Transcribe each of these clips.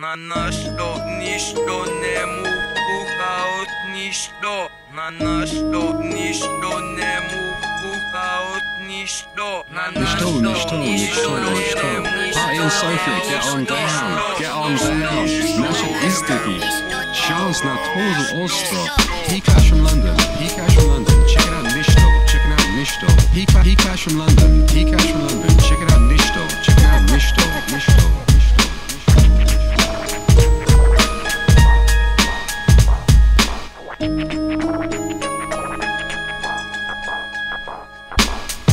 на нищо не му пука от нищо, на нищо не му пука от нищо, нищо. Party and Sophie, get on down. Nasze izdigi. Charles na total ostro. He Clash from London. Check it out, Nishto. He Clash from London. Check it out, Nishto.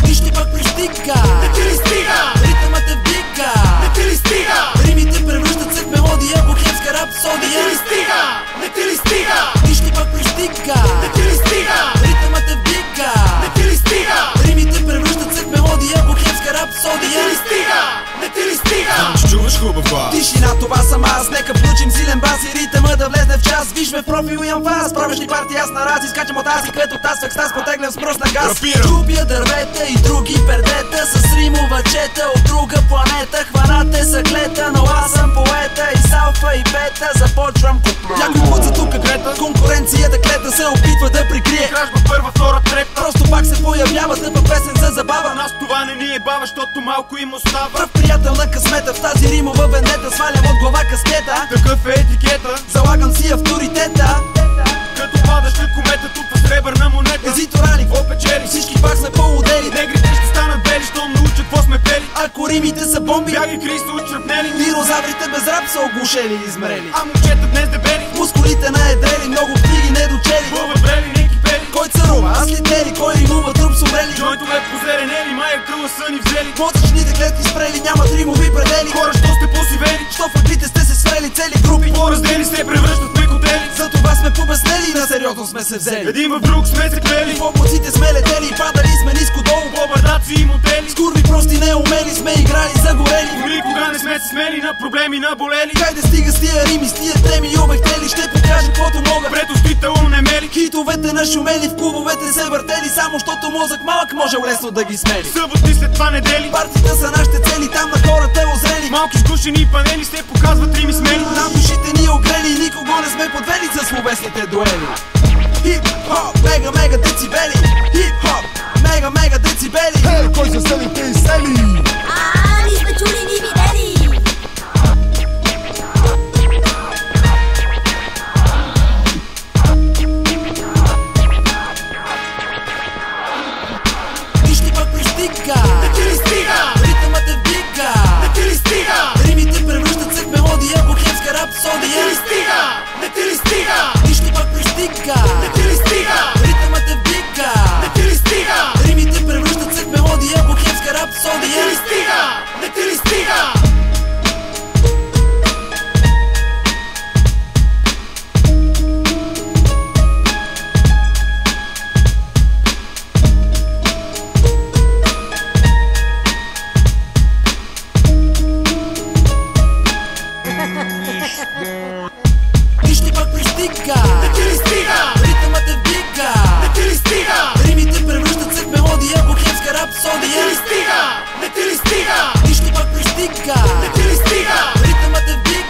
Нищо пак пристига. Не ти ли стига? Ритъмът те вдига. Не ти ли стига? Римите превръщат се в мелодия, бухемска рапсодия. Не ти ли стига? Не ти ли стига? Нищо пак пристига. Не ти ли стига? Ритъмът те вдига. Не ти ли стига? Римите превръщат се в мелодия, бухемска рапсодия. Не ти ли стига? Не ти ли стига? Чуваш хубава Тишина, това съм аз. Нека включим силен бас и ритъма да влезне в час. Виж ме в профил и амфас. Правиш ли партия, аз на раз изкачам от аз и като таз в екстаз потеглям с мръсна газ. Чупя дървета и други пердета с римовачета от друга планета. Хванате са клета, но аз съм поета и с алфа и бета започвам куплет. Някой път тук грета, конкуренцията клета се опитва да прикрие кражба първа, втора, трета. Просто пак се появява тъпа песен за забава. Нас това не ни е бава, защото малко им остава. Пръв приятел на късмета, в тази римова венета свалям от глава каскета. Такъв е етикета, залагам си авторитета. като падаш на комета, тук в сребърна монета. Езиторали, опечели, всички пак сме по-удели. негрите ще станат бели, щом научат какво сме пели. Ако римите са бомби, бяги Христо отчерпнели. динозаврите без рап са оглушели и измрели. А момчета днес дебели, мускулите наедрели, много книги недочели. бъбрели, не кипели. Кой царува, аз ли тели, кой римува труп с умрели. Джойнтове позеленели, мая кръла са ни взели. Мозъчните клетки спрели, нямат римови предели. Хора, що сте посивели, Що в аглите сте се свели, цели групи по-раздели се превръщат в мекотели. За това сме побеснели и на сериозно сме се взели. Един в друг сме се клели, В облаците сме летели и падали сме ниско долу. по бардаци и мотели. С курви прости неумели сме играли загорели. Но никога не сме се смели на проблеми наболели. Хайде стига с тия рими, с тия теми и обектели. Ще покажа каквото мога. Пред устите унемели, Хитовете нашумели, в клубовете се въртели. Само щото мозък малък може лесно да ги смели. съботи след това недели. Партията са нашите цели, там на хората озрели. Малки сгушени панели се показват рими смели. Там душите ни огрели и никого не сме подвели за словесните дуели. Хип-хоп, мега децибели. Хип-хоп, мега децибели. Хей, кой са селите и сели? Не сме чули ни видели. Нищо пак пристига. Не ти ли стига? Ритъмът те вдига. Не ти ли стига? Римите превръщат се в мелодия, бухемска рапсодия. Не ти ли стига? Не ти ли стига? Нищо пак пристига. Не ти ли стига? Ритъмът те вдига. Не ти ли стига? Римите превръщат се в мелодия, бухемска Не рапсодия. ти ли стига? Не ти ли стига? Нищо пак пристига. Не ти ли стига? Ритъмът те вдига. Не ти ли стига? Римите превръщат се в мелодия, бухемска Не рапсодия. ти ли стига? Не ти ли стига? Нищо пак пристига. Не ти ли стига? Ритъмът те вдига.